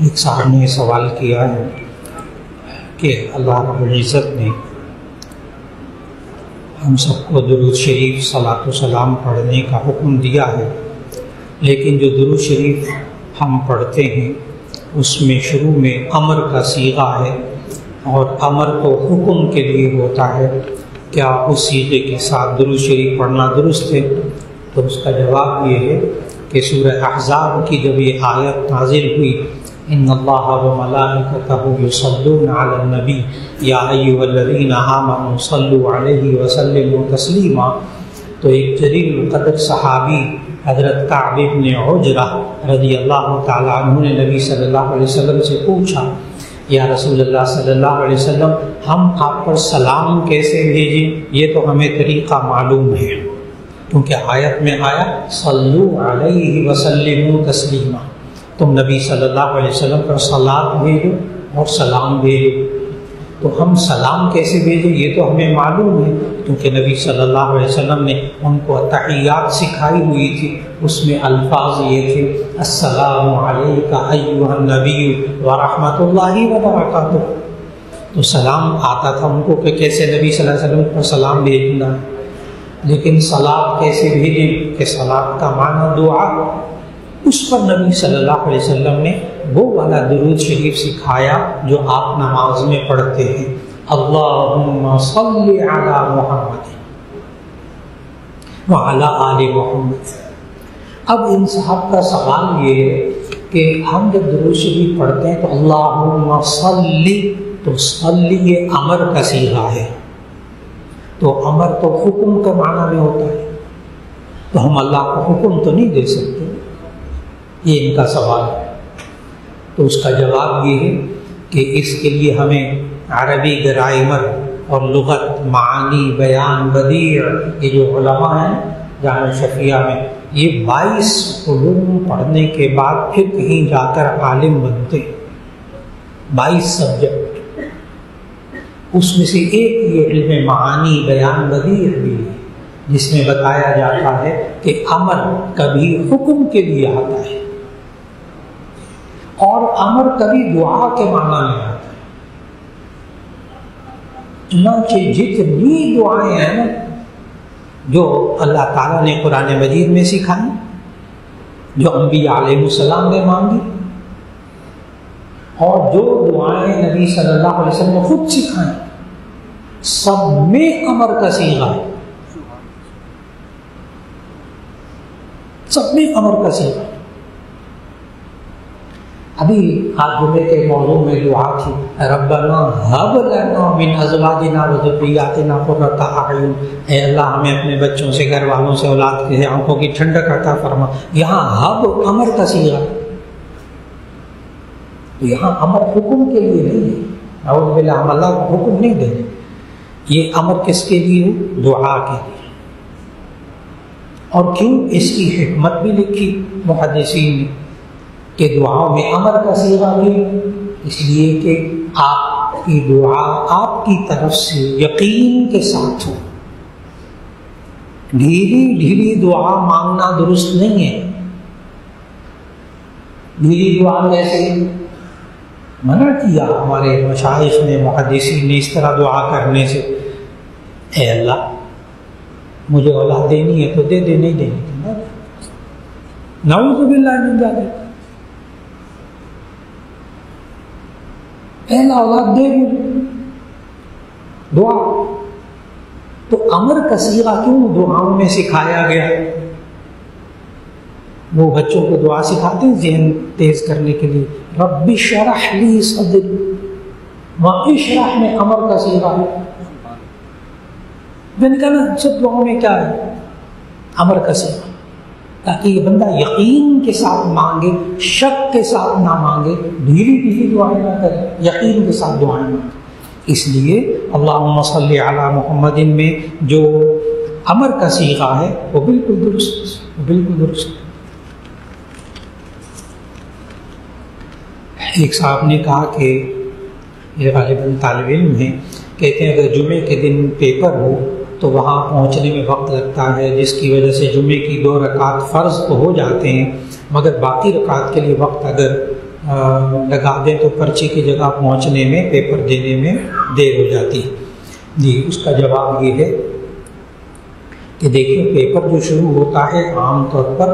ایک صاحب نے سوال کیا ہے کہ اللہ رب العزت نے ہم سب کو درود شریف صلاۃ و سلام پڑھنے کا حکم دیا ہے، لیکن جو درود شریف ہم پڑھتے ہیں اس میں شروع میں امر کا صیغہ ہے، اور امر تو حکم کے لیے ہوتا ہے، کیا اس صیغے کے ساتھ درود شریف پڑھنا درست ہے؟ تو اس کا جواب یہ ہے کہ سورہ احزاب کی جب یہ آیت نازل ہوئی، ان اللہ وملائکتہ یصلون علی النبی یا ایھا الذین آمنوا صلوا علیہ وسلموا تسلیما، تو ایک جلیل القدر صحابی حضرت کعب بن عجرہ رضی اللہ تعالیٰ عنہ نے نبی صلی اللہ علیہ وسلم سے پوچھا، یا رسول اللہ صلی اللہ علیہ وسلم، ہم آپ پر سلام کیسے بھیجیں؟ یہ تو ہمیں طریقہ معلوم ہے، کیونکہ آیت میں آیا صلو علیہ وسلموا تسلیما، تم نبی صلی اللہ علیہ وسلم پر صلاۃ بھیجو اور سلام بھیجو۔ تو ہم سلام کیسے بھیجیں یہ تو ہمیں معلوم ہے، کیونکہ نبی صلی اللہ علیہ وسلم نے ان کو تحیات سکھائی ہوئی تھی، اس میں الفاظ یہ تھے السلام علیک ایھا النبی ورحمۃ اللہ وبرکاتہ۔ تو سلام آتا تھا ان کو کہ کیسے نبی صلی اللہ علیہ وسلم پر سلام بھیجنا، لیکن صلاۃ کیسے بھیجیں کہ صلاۃ کا معنی دعا، اس پر نبی صلی اللہ علیہ وسلم نے وہ والا درود شریف سکھایا جو آپ نماز میں پڑھتے ہیں، اللہم صلی علی محمد وعلی آل محمد۔ اب ان صاحب کا سوال یہ ہے کہ ہم جب درود شریف پڑھتے ہیں تو اللہم صلی، تو صلی یہ امر کا صیغہ ہے، تو امر تو حکم کے معنی میں ہوتا ہے، تو ہم اللہ کو حکم تو نہیں دے سکتے، یہ ان کا سوال ہے۔ تو اس کا جواب یہ ہے کہ اس کے لیے ہمیں عربی گرامر اور لغت، معانی، بیان، بدیع، یہ جو علماء ہیں جامعہ شفیعہ میں، یہ 22 علوم پڑھنے کے بعد پھر کہیں جا کر عالم بنتے ہیں، 22 سبجیکٹ، اس میں سے ایک یہ علم معانی، بیان، بدیع بھی ہے، جس میں بتایا جاتا ہے کہ امر کبھی حکم کے لیے آتا ہے اور امر کبھی دعا کے معنی میں آتا ہے۔ چنانچہ جتنی دعائیں ہیں نا جو اللہ تعالیٰ نے قرآن مجید میں سکھائی، جو انبیاء علیہ السلام نے مانگی، اور جو دعائیں نبی صلی اللہ علیہ وسلم نے خود سکھائیں، سب میں امر کا صیغہ ہے، سب میں امر کا صیغہ ہے۔ ابھی آج جمعے کے موضوع میں دعا تھی، ربنا ہب لنا من ازواجنا وذریاتنا قرۃ اعین، اے اللہ ہمیں اپنے بچوں سے، گھر والوں سے، اولاد کے آنکھوں کی ٹھنڈک عطا فرما۔ یہاں ہب امر کا صیغہ ہے، تو یہاں امر حکم کے لیے نہیں ہے، نعوذ باللہ، ہم اللہ کو حکم نہیں دیں گے، یہ امر کس کے لیے ہے؟ دعا کے لیے۔ اور کیوں؟ اس کی حکمت بھی لکھی محدثین نے کہ دعاؤں میں امر کا صیغہ بھی، اس لیے کہ آپ کی دعا آپ کی طرف سے یقین کے ساتھ ہو۔ ڈھیلی ڈھیلی دعا مانگنا درست نہیں ہے۔ ڈھیلی دعا کیسے؟ منع کیا ہمارے مشائخ نے، محدثین نے اس طرح دعا کرنے سے، اے اللہ مجھے اولاد دینی ہے تو دے دے، نہیں دینی تو نعوذ باللہ من ذالک، اے اللہ اولاد دے مجھے، دعا۔ تو امر کا صیغہ کیوں دعاؤں میں سکھایا گیا؟ وہ بچوں کو دعا سکھاتے ہیں ذہن تیز کرنے کے لیے، رب اشرح لی صدری، وہاں اشرح میں امر کا صیغہ ہے، میں نے کہا نا سب دعاؤں میں کیا ہے؟ امر کا صیغہ، تاکہ یہ بندہ یقین کے ساتھ مانگے، شک کے ساتھ نہ مانگے، ڈھیلی ڈھیلی دعائیں نہ کرے، یقین کے ساتھ دعائیں مانگے۔ اس لیے اللہم صلی علی محمد میں جو امر کا صیغہ ہے وہ بالکل درست، بالکل درست۔ ایک صاحب نے کہا کہ یہ غالباً طالب علم ہیں، کہتے ہیں اگر جمعے کے دن پیپر ہو تو وہاں پہنچنے میں وقت لگتا ہے، جس کی وجہ سے جمعے کی 2 رکعت فرض تو ہو جاتے ہیں، مگر باقی رکعت کے لیے وقت اگر لگا دیں تو پرچی کی جگہ پہنچنے میں، پیپر دینے میں دیر ہو جاتی ہے۔ جی اس کا جواب یہ ہے کہ دیکھیں، پیپر جو شروع ہوتا ہے عام طور پر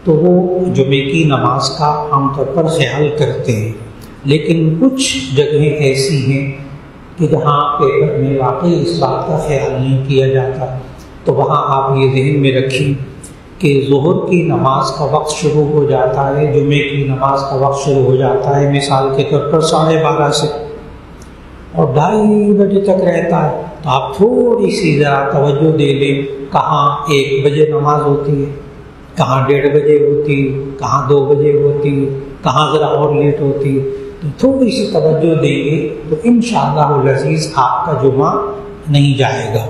تو وہ جمعے کی نماز کا عام طور پر خیال کرتے ہیں، لیکن کچھ جگہیں ایسی ہیں کہ جہاں پیپر میں واقعی اس بات کا خیال نہیں کیا جاتا، تو وہاں آپ یہ ذہن میں رکھیں کہ ظہر کی نماز کا وقت شروع ہو جاتا ہے، جمعے کی نماز کا وقت شروع ہو جاتا ہے مثال کے طور پر 12:30 سے، اور 2:30 بجے تک رہتا ہے، تو آپ تھوڑی سی ذرا توجہ دے لیں، کہاں 1 بجے نماز ہوتی ہے، کہاں 1:30 بجے ہوتی، کہاں 2 بجے ہوتی، کہاں ذرا اور لیٹ ہوتی، تو تھوڑی سی توجہ دیں گے تو انشاءاللہ العزیز آپ کا جمعہ نہیں جائے گا۔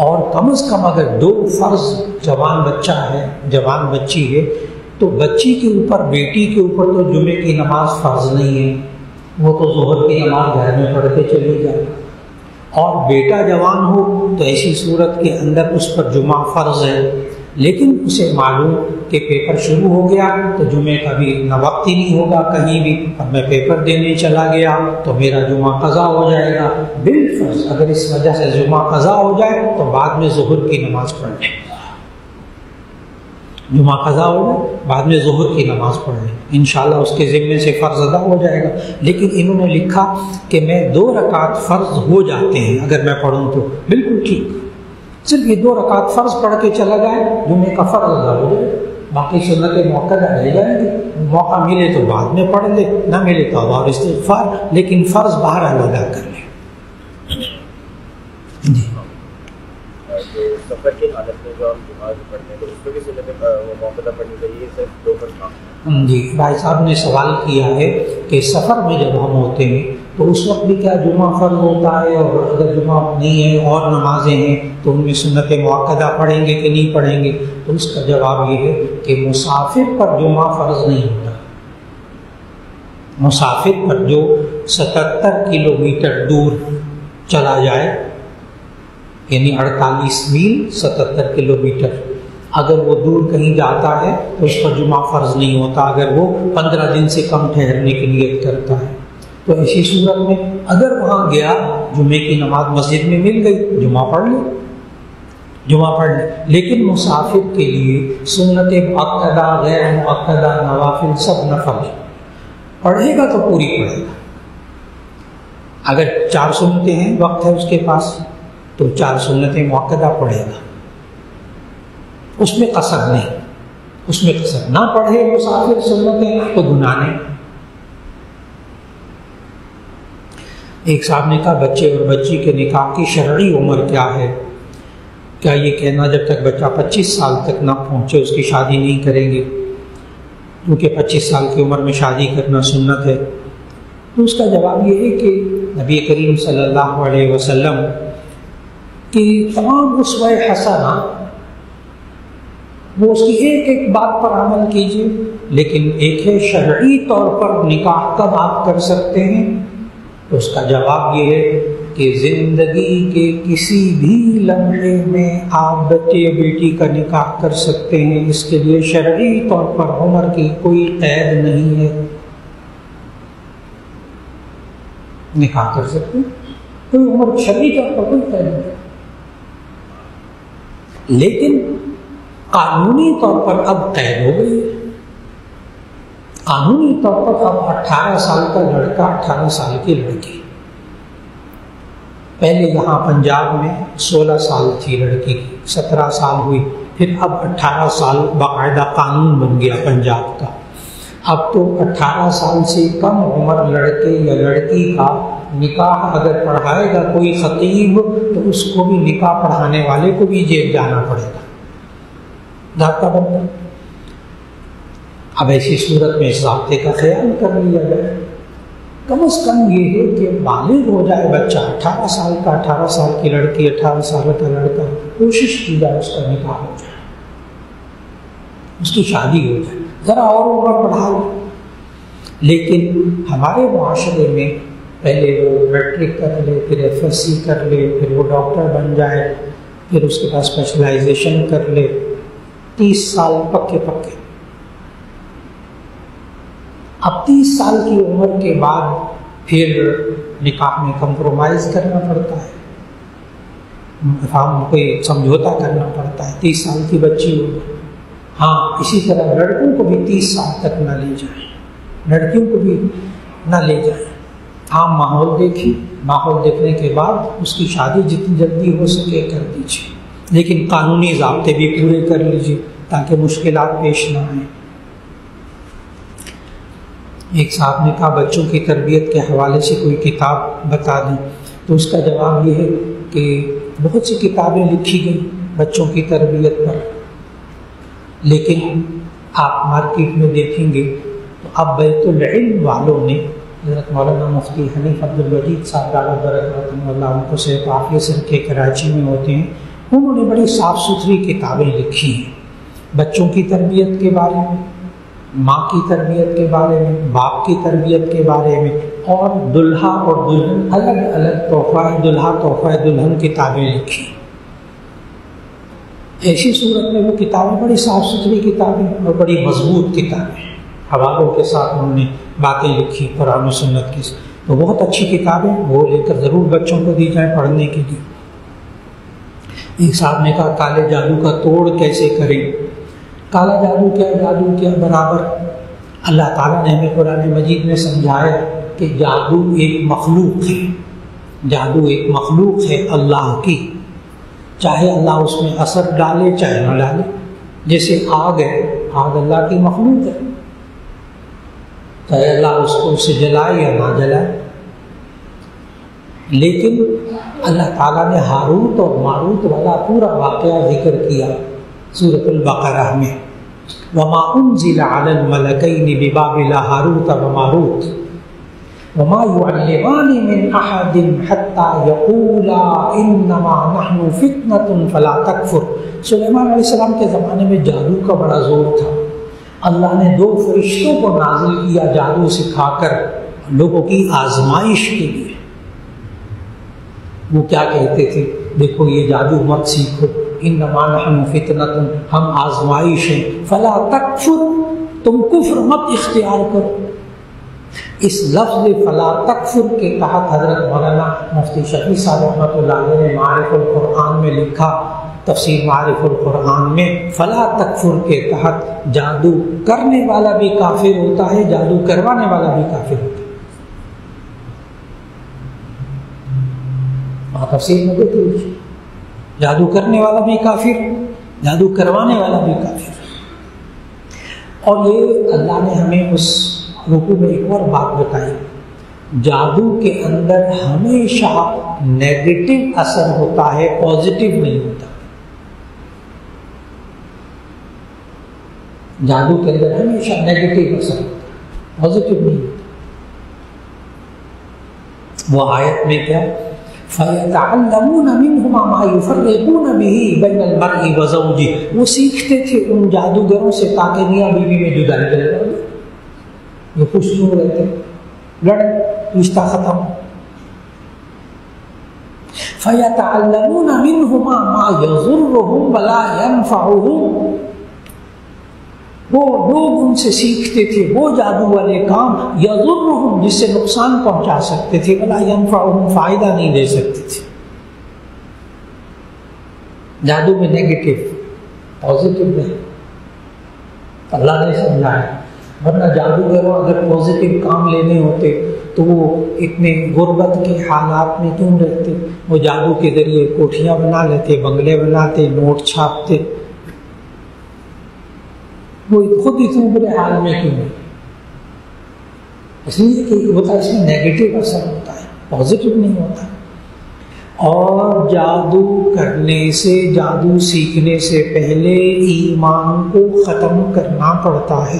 اور کم از کم اگر 2 فرض جوان بچہ ہے، جوان بچی ہے، تو بچی کے اوپر، بیٹی کے اوپر تو جمعے کی نماز فرض نہیں ہے، وہ تو ظہر کی نماز گھر میں پڑھ کے چلی جائے، اور بیٹا جوان ہو تو ایسی صورت کے اندر اس پر جمعہ فرض ہے، لیکن اسے معلوم کہ پیپر شروع ہو گیا تو جمعے کا بھی نہ وقت ہی نہیں ہوگا کہیں بھی، اور میں پیپر دینے چلا گیا تو میرا جمعہ قضا ہو جائے گا۔ بالفرض اگر اس وجہ سے جمعہ قضا ہو جائے تو بعد میں ظہر کی نماز پڑھ لیں، جمعہ قضا ہو جائے بعد میں ظہر کی نماز پڑھ لیں، انشاءاللہ اس کے ذمے سے فرض ادا ہو جائے گا۔ لیکن انہوں نے لکھا کہ میں 2 رکعت فرض ہو جاتے ہیں اگر میں پڑھوں تو، بالکل ٹھیک، صرف یہ 2 رکعت فرض پڑھ کے چلا جائے، جمعے کا فرض ادا ہو جائے، باقی سنتیں موقع رہ جائیں گے، موقع ملے تو بعد میں پڑھ لے، نہ ملے تو اور استغفار، لیکن فرض بہرحال ادا کر لیں۔ جی سفر کی حالت میں جو ہم نماز پڑھتے ہیں تو اس کو بھی سنتیں موقع پڑھنی چاہیے، صرف 2 فرض۔ جی بھائی صاحب نے سوال کیا ہے کہ سفر میں جب ہم ہوتے ہیں تو اس وقت بھی کیا جمعہ فرض ہوتا ہے، اور اگر جمعہ نہیں ہے اور نمازیں ہیں تو ان میں سنت مؤکدہ پڑھیں گے کہ نہیں پڑھیں گے؟ تو اس کا جواب یہ ہے کہ مسافر پر جمعہ فرض نہیں ہوتا۔ مسافر پر جو 77 کلومیٹر دور چلا جائے، یعنی 48 میل 77 کلومیٹر، اگر وہ دور کہیں جاتا ہے تو اس پر جمعہ فرض نہیں ہوتا، اگر وہ 15 دن سے کم ٹھہرنے کی نیت کرتا ہے۔ تو ایسی صورت میں اگر وہاں گیا، جمعے کی نماز مسجد میں مل گئی، جمعہ پڑھ لے، جمعہ پڑھ لے۔ لیکن مسافر کے لیے سنت مؤکدہ، غیر مؤکدہ، نوافل سب نفل ہے، پڑھے گا تو پوری پڑھے گا۔ اگر 4 سنتیں ہیں، وقت ہے اس کے پاس، تو 4 سنتیں مؤکدہ پڑھے گا، اس میں قصر نہیں، اس میں قصر نہ پڑھے مسافر سنتیں تو گناہ نہیں۔ ایک صاحب نے کہا بچے اور بچی کے نکاح کی شرعی عمر کیا ہے؟ کیا یہ کہنا جب تک بچہ 25 سال تک نہ پہنچے اس کی شادی نہیں کریں گے، کیونکہ 25 سال کی عمر میں شادی کرنا سنت ہے؟ تو اس کا جواب یہ ہے کہ نبی کریم صلی اللہ علیہ وسلم کی تمام اسوہ حسنہ، وہ اس کی ایک ایک بات پر عمل کیجیے، لیکن ایک ہے شرعی طور پر نکاح کب آپ کر سکتے ہیں؟ تو اس کا جواب یہ ہے کہ زندگی کے کسی بھی لمحے میں آپ بچے یا بیٹی کا نکاح کر سکتے ہیں، اس کے لیے شرعی طور پر عمر کی کوئی قید نہیں ہے، نکاح کر سکتے ہیں، کوئی عمر شرعی طور پر کوئی قید نہیں۔ لیکن قانونی طور پر اب قید ہو گئی ہے، قانونی طور پر اب 18 سال کا لڑکا، 18 سال کی لڑکی، پہلے یہاں پنجاب میں 16 سال تھی لڑکی کی، 17 سال ہوئی، پھر اب 18 سال باقاعدہ قانون بن گیا پنجاب کا۔ اب تو 18 سال سے کم عمر لڑکے یا لڑکی کا نکاح اگر پڑھائے گا کوئی خطیب تو اس کو بھی، نکاح پڑھانے والے کو بھی جیل جانا پڑے گا، ضابطہ بنتا۔ اب ایسی صورت میں اس ضابطے کا خیال کر لیا جائے، کم از کم یہ ہے کہ بالغ ہو جائے بچہ، 18 سال کا، 18 سال کی لڑکی، 18 سال کا لڑکا، کوشش کی جائے اس کا نکاح ہو جائے، اس کی شادی ہو جائے، ذرا اور عمر بڑھا لے۔ لیکن ہمارے معاشرے میں پہلے وہ میٹرک کر لے، پھر FSC کر لے، پھر وہ ڈاکٹر بن جائے، پھر اس کے بعد اسپیشلائزیشن کر لے، 30 سال پکے پکے۔ اب 30 سال کی عمر کے بعد پھر نکاح میں کمپرومائز کرنا پڑتا ہے، ہم کوئی سمجھوتا کرنا پڑتا ہے۔ 30 سال کی بچی عمر، ہاں اسی طرح لڑکوں کو بھی 30 سال تک نہ لے جائیں، لڑکیوں کو بھی نہ لے جائیں۔ عام ماحول دیکھیں، ماحول دیکھنے کے بعد اس کی شادی جتنی جلدی ہو سکے کر دیجیے، لیکن قانونی ضابطے بھی پورے کر لیجیے تاکہ مشکلات پیش نہ آئیں۔ ایک صاحب نے کہا بچوں کی تربیت کے حوالے سے کوئی کتاب بتا دیں، تو اس کا جواب یہ ہے کہ بہت سی کتابیں لکھی گئی بچوں کی تربیت پر، لیکن آپ مارکیٹ میں دیکھیں گے تو اب بیت العلم والوں نے، حضرت مولانا مفتی حنیف عبد المجید صاحب دعوت برکاتہ اللہ ان کو صحت عافیت سے رکھے، کراچی میں ہوتے ہیں، انہوں نے بڑی صاف ستھری کتابیں لکھی ہیں بچوں کی تربیت کے بارے میں، ماں کی تربیت کے بارے میں، باپ کی تربیت کے بارے میں، اور دلہا اور دلہن الگ الگ تحفہ دلہا تحفہ دلہن کتابیں لکھی۔ ایسی صورت میں وہ کتابیں بڑی صاف ستھری کتابیں اور بڑی مضبوط کتابیں، حوالوں کے ساتھ انہوں نے باتیں لکھی قرآن و سنت کی، تو بہت اچھی کتابیں، وہ لے کر ضرور بچوں کو دی جائیں پڑھنے کے لیے۔ ایک صاحب نے کہا کالے جادو کا توڑ کیسے کریں؟ کالا جادو کیا، جادو کیا برابر؟ اللہ تعالیٰ نے ہمیں قرآن مجید میں سمجھایا کہ جادو ایک مخلوق ہے، جادو ایک مخلوق ہے اللہ کی، چاہے اللہ اس میں اثر ڈالے چاہے نہ ڈالے، جیسے آگ ہے، آگ اللہ کی مخلوق ہے، چاہے اللہ اس کو اسے جلائے یا نہ جلائے۔ لیکن اللہ تعالیٰ نے ہاروت اور ماروت والا پورا واقعہ ذکر کیا سورۃ البقرہ میں، وما انزل علی الملکین ببابل ہاروت وماروت وما يعلمان من احد حتى يقولا انما نحن فتنة فلا تکفر۔ سلیمان علیہ السلام کے زمانے میں جادو کا بڑا زور تھا، اللہ نے 2 فرشتوں کو نازل کیا جادو سکھا کر لوگوں کی آزمائش کے لیے۔ وہ کیا کہتے تھے؟ دیکھو یہ جادو مت سیکھو، انما نحن فتنة، ہم آزمائش ہیں، فلا تکفر، تم کفر مت اختیار کرو۔ اس لفظ فلا تکفر کے تحت حضرت مولانا مفتی شفیع صاحب رحمۃ اللہ علیہ نے معارف القرآن میں لکھا، تفسیر معارف القرآن میں، فلا تکفر کے تحت جادو کرنے والا بھی کافر ہوتا ہے، جادو کروانے والا بھی کافر ہوتا ہے۔ تفسیر میں دیکھیے، جادو کرنے والا بھی کافر، جادو کروانے والا بھی کافر۔ اور یہ اللہ نے ہمیں اس رکوع میں ایک اور بات بتائی، جادو کے اندر ہمیشہ نیگیٹو اثر ہوتا ہے، پازیٹیو نہیں ہوتا۔ جادو کے اندر ہمیشہ نیگیٹو اثر ہوتا ہے، پازیٹیو نہیں ہوتا۔ وہ آیت میں کیا، فَيَتَعَلَّمُونَ مِنْهُمَا مَا يُفَرِّقُونَ بِهِ بَيْنَ الْمَرْءِ وَزَوْجِهِ، وہ سیکھتے تھے ان جادوگروں سے تاکہ میاں بیوی میں جدائی کر دیں، یہ خوش کیوں رہتے، لڑ رشتہ ختم۔ فَيَتَعَلَّمُونَ مِنْهُمَا مَا يَضُرُّهُمْ وَلَا يَنْفَعُهُمْ، وہ لوگ ان سے سیکھتے تھے وہ جادو والے کام، یضرہم، جس سے نقصان پہنچا سکتے تھے، ولا ینفعہم، فائدہ نہیں دے سکتے تھے۔ جادو میں نیگیٹو، پازیٹیو نہیں، اللہ نے سمجھایا، ورنہ جادوگروں اگر پازیٹیو کام لینے ہوتے تو وہ اتنے غربت کے حالات میں کیوں رہتے؟ وہ جادو کے ذریعے کوٹھیاں بنا لیتے، بنگلے بناتے، نوٹ چھاپتے، وہ خود اتنے برے حال میں کیوں ہے؟ اس لیے کہ ہوتا ہے اس میں نیگیٹو اثر ہوتا ہے، پازیٹیو نہیں ہوتا۔ اور جادو کرنے سے، جادو سیکھنے سے پہلے ایمان کو ختم کرنا پڑتا ہے۔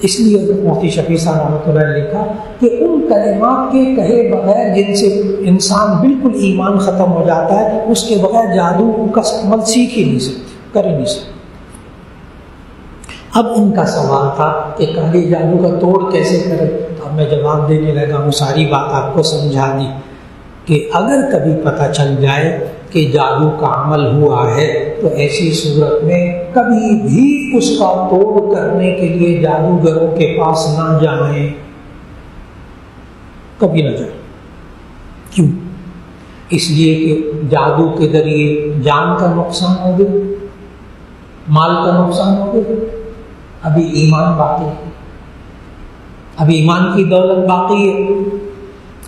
اس لیے مفتی شفیع صاحب رحمۃ اللہ نے لکھا کہ ان کلمات کے کہے بغیر جن سے انسان بالکل ایمان ختم ہو جاتا ہے، اس کے بغیر جادو کا عمل سیکھ ہی نہیں سکتے، کر ہی نہیں سکتے۔ اب ان کا سوال تھا کہ کالے جادو کا توڑ کیسے کریں، تو اب میں جواب دینے لگا ہوں، ساری بات آپ کو سمجھا دی۔ کہ اگر کبھی پتہ چل جائے کہ جادو کا عمل ہوا ہے تو ایسی صورت میں کبھی بھی اس کا توڑ کرنے کے لیے جادوگروں کے پاس نہ جائیں، کبھی نہ جائیں۔ کیوں؟ اس لیے کہ جادو کے ذریعے جان کا نقصان ہو گیا، مال کا نقصان ہو گیا، ابھی ایمان باقی ہے، ابھی ایمان کی دولت باقی ہے۔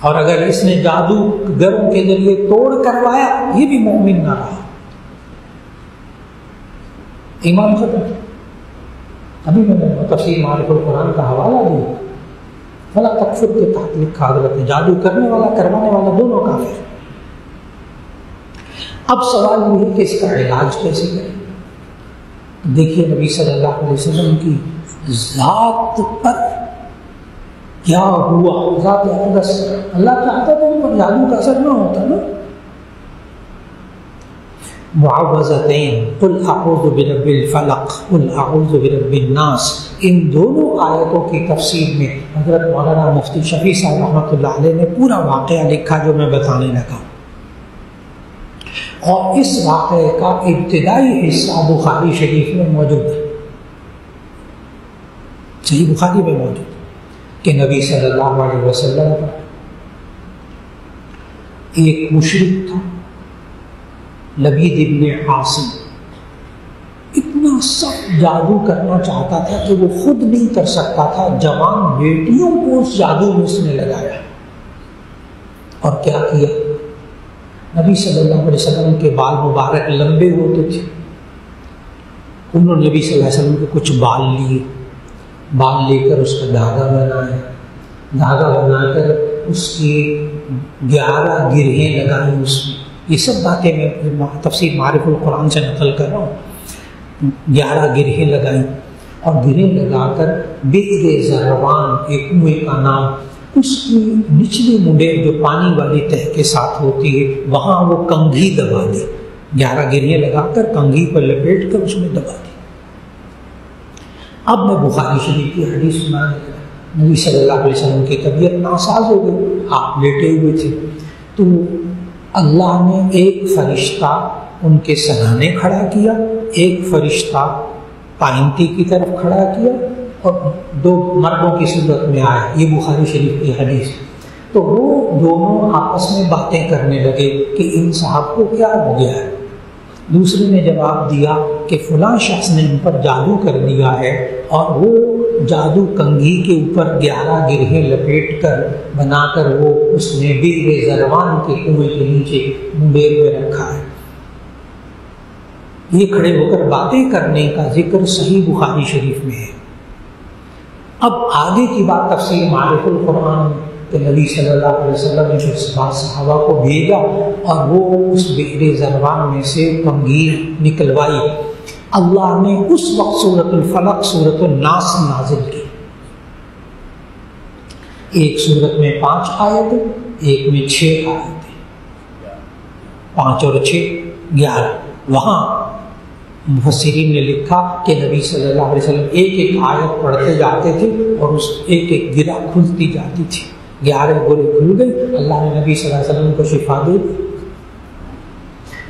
اور اگر اس نے جادوگروں کے ذریعے توڑ کروایا، یہ بھی مومن نہ رہا، ایمان ختم۔ ابھی میں نے تفسیر معارف القرآن کا حوالہ دیا، فلا تکفر کے تحت لکھا حضرت جادو کرنے والا کروانے والا دونوں کافر۔ اب سوال یہ ہے کہ اس کا علاج کیسے کریں؟ دیکھیے نبی صلی اللہ علیہ وسلم کی ذات پر کیا ہوا، ذات اقدس، اللہ چاہتا تو ان پر جادو کا اثر نہ ہوتا نا۔ معوذتین، قل اعوذ برب الفلق، قل اعوذ برب الناس، ان دونوں آیتوں کی تفسیر میں حضرت مولانا مفتی شفیع صاحب رحمۃ اللہ علیہ نے پورا واقعہ لکھا جو میں بتانے لگا، اور اس واقعے کا ابتدائی حصہ بخاری شریف میں موجود ہے، صحیح بخاری میں موجود ہے کہ نبی صلی اللہ علیہ وسلم کا ایک مشرک تھا لبید ابن عاصم، اتنا سخت جادو کرنا چاہتا تھا کہ وہ خود نہیں کر سکتا تھا، جوان بیٹیوں کو اس جادو میں اس نے لگایا۔ اور کیا کیا؟ نبی صلی اللہ علیہ وسلم کے بال مبارک لمبے ہوتے تھے، انہوں نے نبی صلی اللہ علیہ وسلم کے کچھ بال لیے، بال لے کر اس کا دھاگا بنایا، دھاگا بنا کر اس کی 11 گرہیں لگائیں اس میں۔ یہ سب باتیں میں تفسیر معارف القرآن سے نقل کر رہا ہوں۔ 11 گرہیں لگائیں، اور گرہیں لگا کر بئر زروان، ایک کنویں کا نام، اس کی نچلی منڈیر جو پانی والی تہ کے ساتھ ہوتی ہے وہاں وہ کنگھی دبا دی، 11 گرہیں لگا کر کنگھی پر لپیٹ کر اس میں دبا دی۔ اب میں بخاری شریف کی حدیث سنانے لگا، نبی صلی اللہ علیہ وسلم کی طبیعت ناساز ہو گئی، آپ لیٹے ہوئے تھے، تو اللہ نے ایک فرشتہ ان کے سرانے کھڑا کیا، ایک فرشتہ پائنتی کی طرف کھڑا کیا، اور 2 مردوں کی صورت میں آئے، یہ بخاری شریف کی حدیث۔ تو وہ دونوں آپس میں باتیں کرنے لگے کہ ان صاحب کو کیا ہو گیا ہے۔ دوسرے نے جواب دیا کہ فلاں شخص نے ان پر جادو کر دیا ہے، اور وہ جادو کنگھی کے اوپر 11 گرہیں لپیٹ کر بنا کر وہ اس نے بئر زروان کے کنویں کے نیچے منڈیر میں رکھا ہے۔ یہ کھڑے ہو کر باتیں کرنے کا ذکر صحیح بخاری شریف میں ہے۔ اب آگے کی بات تفسیر معارف القرآن کہ نبی صلی اللہ علیہ وسلم نے صحابہ کو بھیجا اور وہ اس بئر زروان میں سے کنگھی نکلوائی، اللہ نے اس وقت سورۃ الفلق، سورۃ الناس نازل کی، ایک سورت میں 5 آیتیں، ایک میں 6 آیتیں، 5 اور 6 11۔ وہاں مفسرین نے لکھا کہ نبی صلی اللہ علیہ وسلم ایک ایک آیت پڑھتے جاتے تھے اور اس ایک ایک گرہ کھلتی جاتی تھی، 11 گرہیں کھل گئی، اللہ نے نبی صلی اللہ علیہ وسلم کو شفا دے دی۔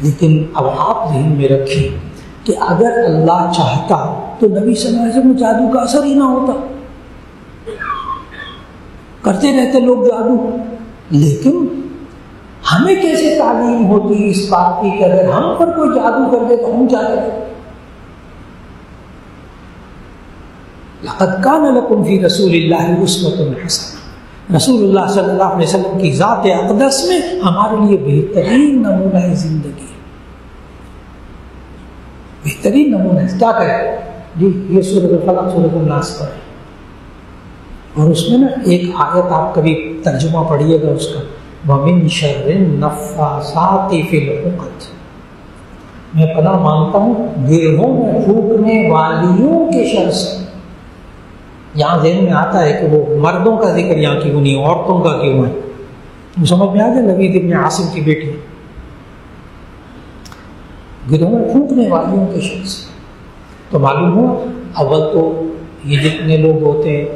لیکن اب آپ ذہن میں رکھیں کہ اگر اللہ چاہتا تو نبی صلی اللہ علیہ وسلم جادو کا اثر ہی نہ ہوتا، کرتے رہتے لوگ جادو، لیکن ہمیں کیسے تعلیم ہوتی اس بات کی کہ اگر ہم پر کوئی جادو کر دے تو ہم کیا کریں؟ لقد کان لکم فی رسول اللہ اسوۃ حسنہ، رسول اللہ صلی اللہ علیہ وسلم کی ذات اقدس میں ہمارے لیے بہترین نمونہ زندگی، بہترین نمونہ ہے۔ کیا کریں جی؟ یہ سورۃ الفلق، سورۃ الناس پڑھیں، اور اس میں نا ایک آیت آپ کبھی ترجمہ پڑھیے گا اس کا، وَمِن شَرِّ النَّفَّاثَاتِ فِي الْعُقَدِ، میں پناہ مانگتا ہوں گرہوں میں پھونکنے والیوں کے شر سے۔ یہاں ذہن میں آتا ہے کہ وہ مردوں کا ذکر یہاں کیوں نہیں، عورتوں کا کیوں ہے؟ سمجھ میں آ گیا؟ لبید ابن عاصم کی بیٹی، گرہوں میں پھونکنے والیوں کے شر سے۔ تو معلوم ہوا اول تو یہ جتنے لوگ ہوتے ہیں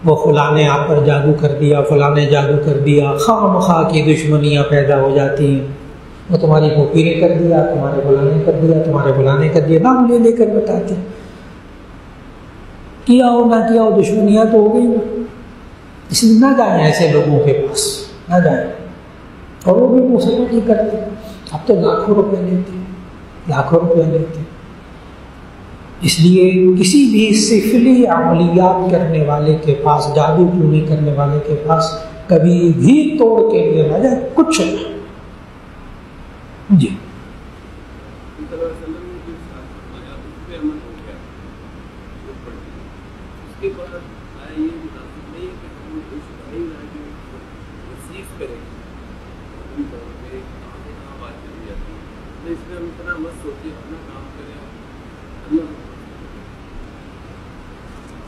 وہ فلاں نے آپ پر جادو کر دیا، فلاں نے جادو کر دیا، خواہ مخواہ کی دشمنیاں پیدا ہو جاتی ہیں. وہ تمہاری پھوپھی نے کر دیا، تمہارے فلاں نے کر دیا، تمہارے فلاں نے کر دیا، نام لے لے کر بتاتے ہیں. کیا ہو نہ کیا ہو دشمنیاں تو ہو گئی نا. اس لیے نہ جائیں ایسے لوگوں کے پاس، نہ جائیں. اور وہ بھی وہ سپورٹ نہیں کرتے. اب تو لاکھوں روپے لیتے ہیں، لاکھوں روپے لیتے ہیں. اس لیے کسی بھی سفلی عملیات کرنے والے کے پاس، جادو ٹونے کرنے والے کے پاس کبھی بھی توڑ کے لیے نہ جائے. کچھ نہیں. جی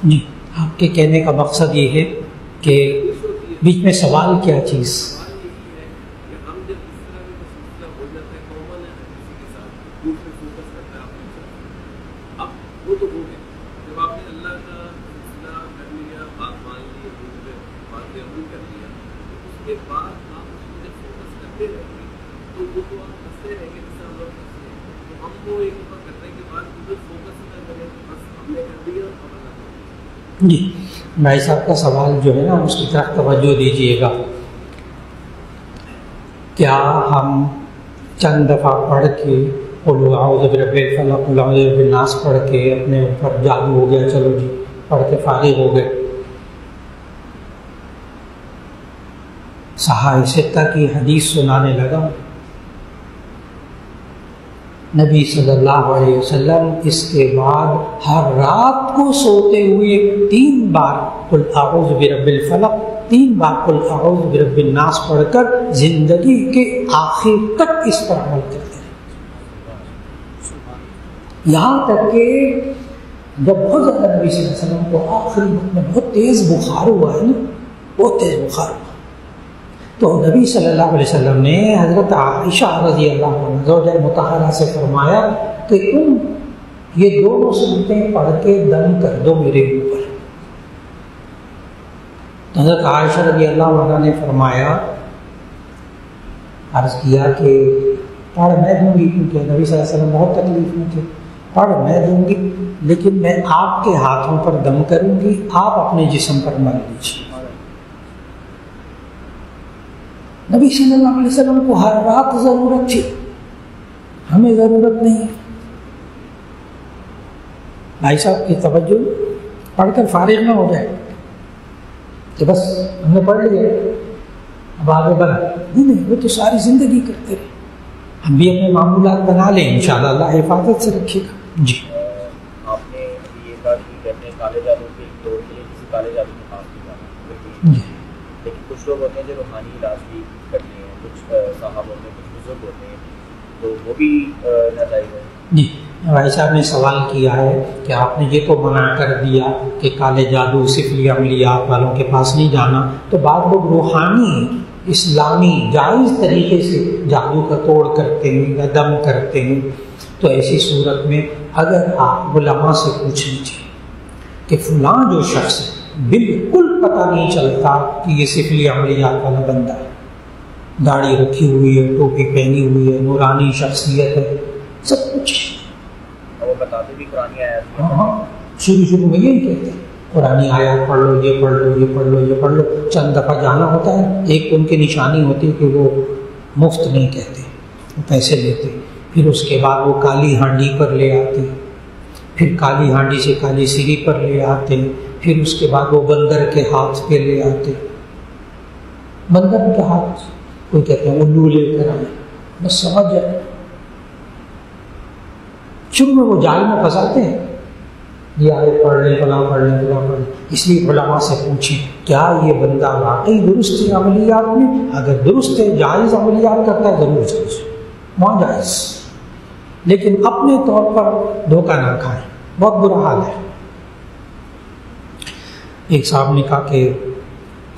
جی آپ کے کہنے کا مقصد یہ ہے کہ بیچ میں سوال کیا چیز؟ جی بھائی صاحب کا سوال جو ہے نا اس کی طرف توجہ دیجیے گا. کیا ہم چند دفعہ پڑھ کے قل اعوذ برب الفلق قل اعوذ برب الناس پڑھ کے اپنے اوپر جادو ہو گیا، چلو جی پڑھ کے فارغ ہو گئے؟ صحاح ستہ کی حدیث سنانے لگا. نبی صلی اللہ علیہ وسلم اس کے بعد ہر رات کو سوتے ہوئے 3 بار قل اعوذ برب الفلق، 3 بار قل اعوذ برب الناس پڑھ کر زندگی کے آخر تک اس پر عمل کرتے ہیں. یہاں تک کہ جب بہت زیادہ نبی صلی اللہ علیہ وسلم کو آخری وقت میں بہت تیز بخار ہوا ہے نا، بہت تیز بخار ہوا، تو نبی صلی اللہ علیہ وسلم نے حضرت عائشہ رضی اللہ عنہ زوجہ مطہرہ سے فرمایا کہ تم یہ دونوں سنتیں پڑھ کے دم کر دو میرے اوپر. حضرت عائشہ رضی اللہ عنہ نے فرمایا، عرض کیا کہ پڑھ میں دوں گی، کیونکہ نبی صلی اللہ علیہ وسلم بہت تکلیف میں تھے. پڑھ میں دوں گی لیکن میں آپ کے ہاتھوں پر دم کروں گی، آپ اپنے جسم پر مل لیجیے. نبی صلی اللہ علیہ وسلم کو ہر رات ضرورت تھی، ہمیں ضرورت نہیں ہے. بھائی صاحب کی توجہ، پڑھ کر فارغ نہ ہو جائے کہ بس ہم نے پڑھ لیا اب آگے بڑھا. نہیں، وہ تو ساری زندگی کرتے رہے. ہم بھی اپنے معمولات بنا لیں، انشاءاللہ اللہ حفاظت سے رکھے گا. جی آپ نے یہ کہا کہ اپنے کالے جادو کے دور کے لیے کسی کالے جادو کے پاس بھی جانا، لیکن کچھ لوگ ہوتے ہیں جو روحانی علاج بھی کرتے ہیں، کچھ صاحب ہوتے ہیں، کچھ بزرگ ہوتے ہیں، تو وہ بھی ناجائز ہے. جی بھائی صاحب نے سوال کیا ہے کہ آپ نے یہ تو منع کر دیا کہ کالے جادو سفلی عملیات والوں کے پاس نہیں جانا، تو بعض لوگ روحانی اسلامی جائز طریقے سے جادو کا توڑ کرتے ہیں یا دم کرتے ہیں. تو ایسی صورت میں اگر آپ علماء سے پوچھ لیجیے کہ فلاں جو شخص ہے بالکل پتہ نہیں چلتا کہ یہ سفلی عملیات والا بندہ ہے، داڑھی رکھی ہوئی ہے، ٹوپی پہنی ہوئی ہے، نورانی شخصیت ہے، سب کچھ وہ بتاتے بھی قرآن آیات. ہاں شروع میں یہی کہتے ہیں قرآن آیات پڑھ لو، یہ پڑھ لو، یہ پڑھ لو، یہ پڑھ لو. چند دفعہ جانا ہوتا ہے. ایک ان کی نشانی ہوتی ہے کہ وہ مفت نہیں کہتے، وہ پیسے لیتے. پھر اس کے بعد وہ کالی ہانڈی پر لے آتے، پھر کالی ہانڈی سے کالی سیڑھی پر لے آتے، پھر اس کے بعد وہ بندر کے ہاتھ پہ لے آتے. بندر کے ہاتھ، کوئی کہتے ہیں الو لے کر آئے، بس سمجھ جائے. شروع میں وہ جال میں پھنساتے ہیں، یہ آئے پڑھ لیں، فلاں پڑھ لیں، فلاں پڑھ لیں. اس لیے علماء سے پوچھیں کیا یہ بندہ واقعی درست ہے عملیات میں؟ اگر درست ہے، جائز عملیات کرتا ہے، ضرور جائز، وہاں جائز. لیکن اپنے طور پر دھوکہ نہ کھائیں، بہت برا حال ہے. ایک صاحب نے کہا کہ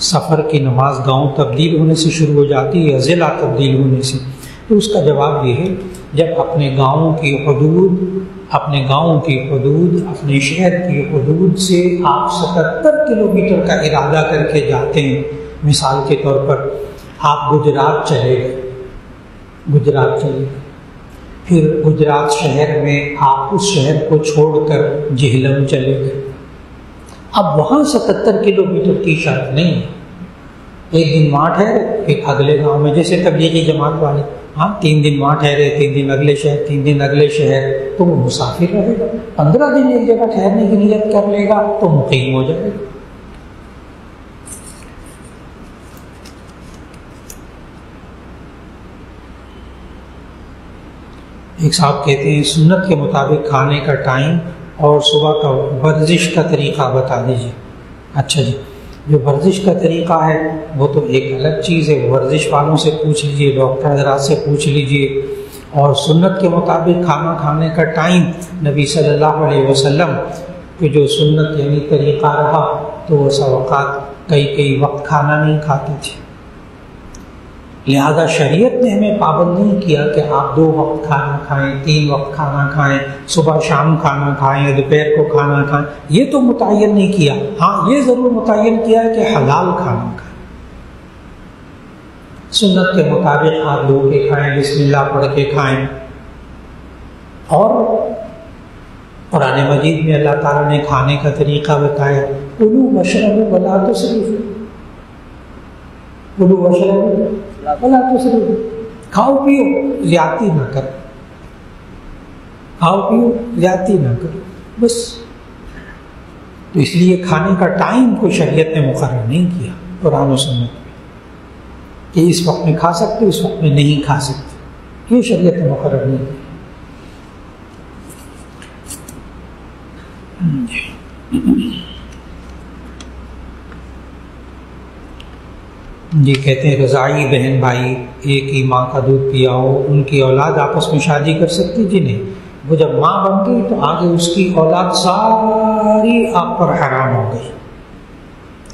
سفر کی نماز گاؤں تبدیل ہونے سے شروع ہو جاتی ہے یا ضلع تبدیل ہونے سے؟ تو اس کا جواب یہ ہے جب اپنے گاؤں کی حدود، اپنے شہر کی حدود سے آپ 77 کلومیٹر کا ارادہ کر کے جاتے ہیں، مثال کے طور پر آپ گجرات چلے گئے، پھر گجرات شہر میں آپ اس شہر کو چھوڑ کر جہلم چلے گئے، اب وہاں 77 کلومیٹر کی شرط نہیں ہے، ایک دن وہاں ٹھہرے پھر اگلے گاؤں میں، جیسے تبلیغی جماعت والے، 3 دن وہاں ٹھہرے، 3 دن اگلے شہر، 3 دن اگلے شہر، تو وہ مسافر رہے گا۔ 15 دن ایک جگہ ٹھہرنے کی نیت کر لے گا تو مقیم ہو جائے گا۔ ایک صاحب کہتے ہیں سنت کے مطابق کھانے کا ٹائم اور صبح کا ورزش کا طریقہ بتا دیجیے۔ اچھا جی، جو ورزش کا طریقہ ہے وہ تو ایک الگ چیز ہے، ورزش والوں سے پوچھ لیجئے، ڈاکٹر حضرات سے پوچھ لیجئے۔ اور سنت کے مطابق کھانا کھانے کا ٹائم نبی صلی اللہ علیہ وسلم کہ جو سنت یعنی طریقہ رہا تو وہ اوقات کئی وقت کھانا نہیں کھاتے تھے، لہذا شریعت نے ہمیں پابند نہیں کیا کہ آپ 2 وقت کھانا کھائیں، 3 وقت کھانا کھائیں، صبح شام کھانا کھائیں یا دوپہر کو کھانا کھائیں، یہ تو متعین نہیں کیا۔ ہاں یہ ضرور متعین کیا ہے کہ حلال کھانا کھائیں، سنت کے مطابق ہاتھ دھو کے کھائیں، بسم اللہ پڑھ کے کھائیں۔ اور قرآن مجید میں اللہ تعالیٰ نے کھانے کا طریقہ بتایا، کلوا واشربوا ولا تسرفوا، کلوا واشربوا ولا تسرفوا، کھاؤ پیو زیادتی نہ کرو، کھاؤ پیو زیادتی نہ کرو بس۔ تو اس لیے کھانے کا ٹائم کو شریعت نے مقرر نہیں کیا قرآن و سنت میں کہ اس وقت میں کھا سکتے اس وقت میں نہیں کھا سکتے، یہ شریعت نے مقرر نہیں کیا۔ جی کہتے ہیں رضاعی بہن بھائی ایک ہی ماں کا دودھ پیا ہو، ان کی اولاد آپس میں شادی کر سکتی؟ جی نہیں، وہ جب ماں بن گئی تو آگے اس کی اولاد ساری آپ پر حرام ہو گئی،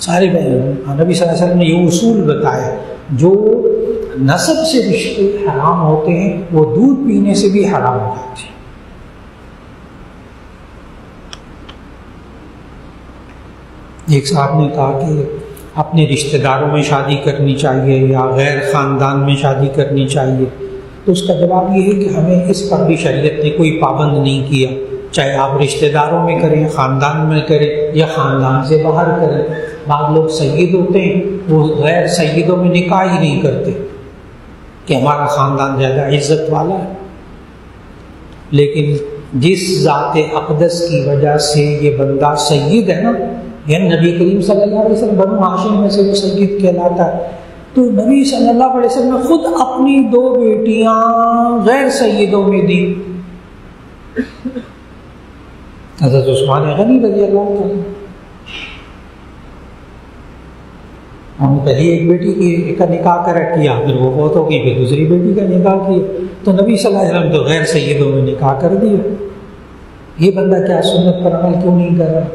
سارے بہن۔ نبی صلی اللہ علیہ وسلم نے یہ اصول بتایا، جو نسب سے رشتے حرام ہوتے ہیں وہ دودھ پینے سے بھی حرام ہو جاتے ہیں۔ ایک صاحب نے کہا کہ اپنے رشتہ داروں میں شادی کرنی چاہیے یا غیر خاندان میں شادی کرنی چاہیے، تو اس کا جواب یہ ہے کہ ہمیں اس پر بھی شریعت نے کوئی پابند نہیں کیا، چاہے آپ رشتہ داروں میں کریں، خاندان میں کریں یا خاندان سے باہر کریں۔ بعض لوگ سید ہوتے ہیں، وہ غیر سیدوں میں نکاح ہی نہیں کرتے کہ ہمارا خاندان زیادہ عزت والا ہے، لیکن جس ذات اقدس کی وجہ سے یہ بندہ سید ہے نا، یعنی نبی کریم صلی اللہ علیہ وسلم بنو ہاشم میں سے وہ سید کہلاتا ہے، تو نبی صلی اللہ علیہ وسلم نے خود اپنی 2 بیٹیاں غیر سیدوں میں دی۔ حضرت عثمان غنی رضی اللہ عنہ، ہم نے پہلی ایک بیٹی کا نکاح کیا، پھر وہ فوت ہو گئی، پھر دوسری بیٹی کا نکاح کیا، تو نبی صلی اللہ علیہ وسلم تو غیر سیدوں میں نکاح کر دیا۔ یہ بندہ کیا سنت پر عمل کیوں نہیں کر رہا؟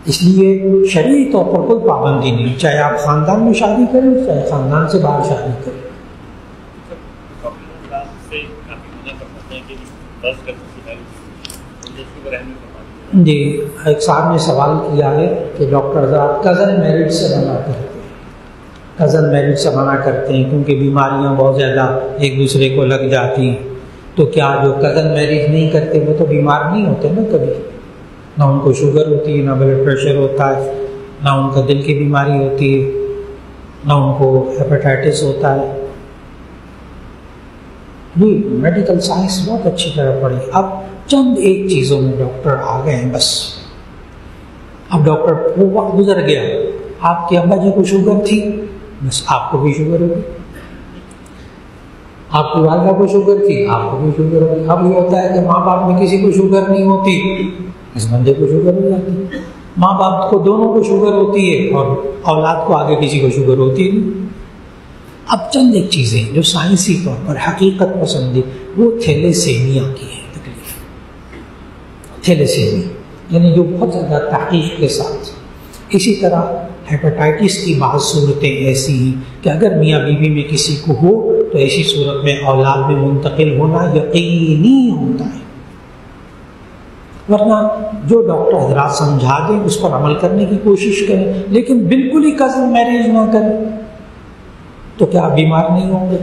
اس لیے شرعی طور پر کوئی پابندی نہیں، چاہے آپ خاندان میں شادی کریں چاہے خاندان سے باہر شادی کریں۔ جی ایک صاحب نے سوال کیا ہے کہ ڈاکٹر صاحب کزن میرج سے منع کرتے ہیں، کزن میرج سے منع کرتے ہیں کیونکہ بیماریاں بہت زیادہ ایک دوسرے کو لگ جاتی ہیں، تو کیا جو کزن میرج نہیں کرتے وہ تو بیمار نہیں ہوتے نا کبھی؟ نہ ان کو شوگر ہوتی ہے، نہ بلڈ پریشر ہوتا ہے، نہ ان کا دل کی بیماری ہوتی ہے، نہ ان کو ہیپاٹائٹس ہوتا ہے۔ جی میڈیکل سائنس بہت اچھی طرح پڑھی، اب چند ایک چیزوں میں ڈاکٹر آ گئے ہیں بس۔ اب ڈاکٹر وہ وقت گزر گیا، آپ کے ابا جی کو شوگر تھی، بس آپ کو بھی شوگر ہوگی، آپ کی والدہ کو شوگر تھی، آپ کو بھی شوگر ہوگی۔ اب یہ ہوتا ہے کہ ماں باپ میں کسی کو شوگر نہیں ہوتی، اس بندے کو شوگر ہو جاتی ہے، ماں باپ کو دونوں کو شوگر ہوتی ہے اور اولاد کو آگے کسی کو شوگر ہوتی ہے۔ اب چند ایک چیزیں جو سائنسی طور پر حقیقت پسند ہے، وہ تھیلیسیمیا کی ہے تکلیف، تھیلیسیمیا یعنی جو بہت زیادہ تحقیق کے ساتھ۔ اسی طرح ہیپاٹائٹس کی بعض صورتیں ایسی ہیں کہ اگر میاں بیوی میں کسی کو ہو تو ایسی صورت میں اولاد میں منتقل ہونا یقینی ہوتا ہے، ورنہ جو ڈاکٹر حضرات سمجھا دیں اس پر عمل کرنے کی کوشش کریں، لیکن بالکل ہی کزن میرج نہ کریں تو کیا بیمار نہیں ہوں گے؟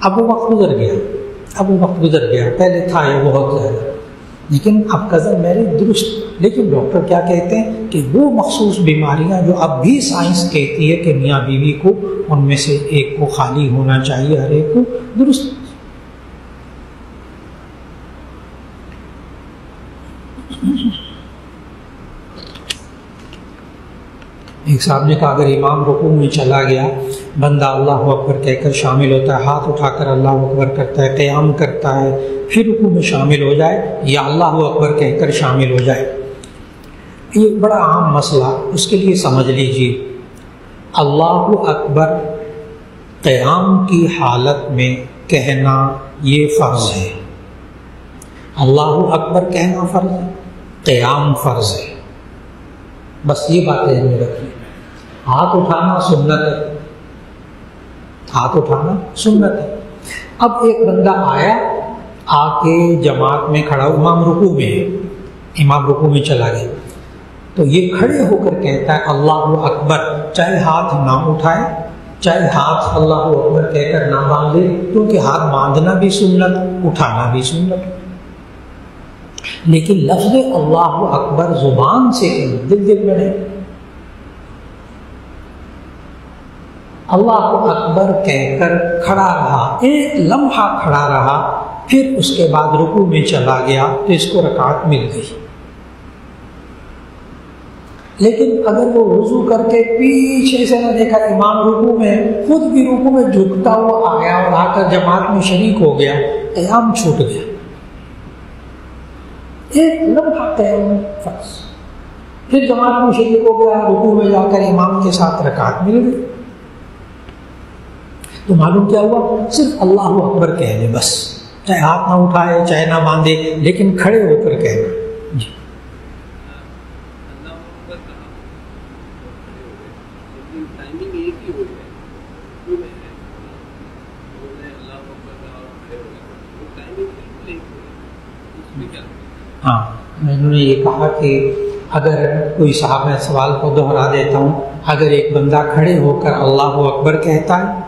اب وہ وقت گزر گیا، پہلے تھا یہ بہت زیادہ، لیکن اب کزن میرج درست، لیکن ڈاکٹر کیا کہتے ہیں کہ وہ مخصوص بیماریاں جو اب بھی سائنس کہتی ہے کہ میاں بیوی کو ان میں سے ایک کو خالی ہونا چاہیے، ہر ایک کو درست۔ ایک صاحب نے کہا اگر امام رکوع میں چلا گیا، بندہ اللہ اکبر کہہ کر شامل ہوتا ہے، ہاتھ اٹھا کر اللہ اکبر کرتا ہے، قیام کرتا ہے، پھر رکوع میں شامل ہو جائے یا اللہ اکبر کہہ کر شامل ہو جائے، یہ بڑا عام مسئلہ، اس کے لیے سمجھ لیجیے اللہ اکبر قیام کی حالت میں کہنا یہ فرض ہے، اللہ اکبر کہنا فرض ہے، قیام فرض ہے، بس یہ بات ذہن میں رکھیے۔ ہاتھ اٹھانا سنت ہے، ہاتھ اٹھانا سنت ہے۔ اب ایک بندہ آیا، آ کے جماعت میں کھڑا، امام رکوع میں چلا گیا، تو یہ کھڑے ہو کر کہتا ہے اللہ اکبر، چاہے ہاتھ نہ اٹھائے، چاہے ہاتھ اللہ اکبر کہہ کر نہ باندھے، کیونکہ ہاتھ باندھنا بھی سنت، اٹھانا بھی سنت، لیکن لفظ اللہ اکبر زبان سے دل میں نہیں، اللہ اکبر کہہ کر کھڑا رہا، ایک لمحہ کھڑا رہا، پھر اس کے بعد رکوع میں چلا گیا تو اس کو رکعت مل گئی۔ لیکن اگر وہ وضو کر کے پیچھے سے نہ دیکھا، امام رکوع میں، خود بھی رکوع میں جھکتا ہوا آ گیا اور آ کر جماعت میں شریک ہو گیا، قیام چھوٹ گیا، ایک لمحہ قیام فرض، پھر جماعت میں شریک ہو گیا، رکوع میں جا کر امام کے ساتھ رکعت مل گئی، تو معلوم کیا ہوا؟ صرف اللہ اکبر کہہ لے بس، چاہے ہاتھ نہ اٹھائے، چاہے نہ باندھے، لیکن کھڑے ہو کر کہنا۔ جی ہاں، میں نے یہ کہا کہ اگر کوئی صاحب، میں سوال کو دوہرا دیتا ہوں، اگر ایک بندہ کھڑے ہو کر اللہ اکبر کہتا ہے،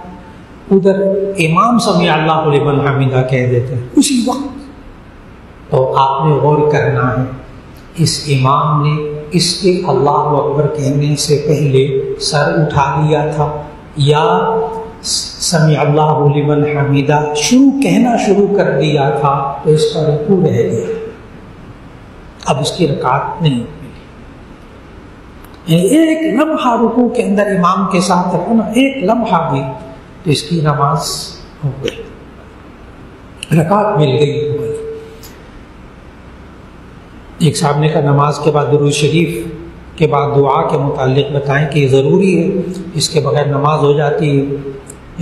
ادھر امام سمیع اللہ لمن حمیدہ کہہ دیتے ہیں اسی وقت، تو آپ نے غور کرنا ہے اس امام نے اس کے اللہ اکبر کہنے سے پہلے سر اٹھا لیا تھا یا سمیع اللہ لمن حمیدہ کہنا شروع کر دیا تھا، تو اس کا رکوع رہ گیا، اب اس کی رکعت نہیں ملی۔ ایک لمحہ رکوع کے اندر امام کے ساتھ رہنا، ایک لمحہ بھی، تو اس کی نماز ہو گئی، رکعت مل گئی۔ ایک صاحب نے کہا نماز کے بعد درود شریف کے بعد دعا کے متعلق بتائیں کہ یہ ضروری ہے، اس کے بغیر نماز ہو جاتی ہے،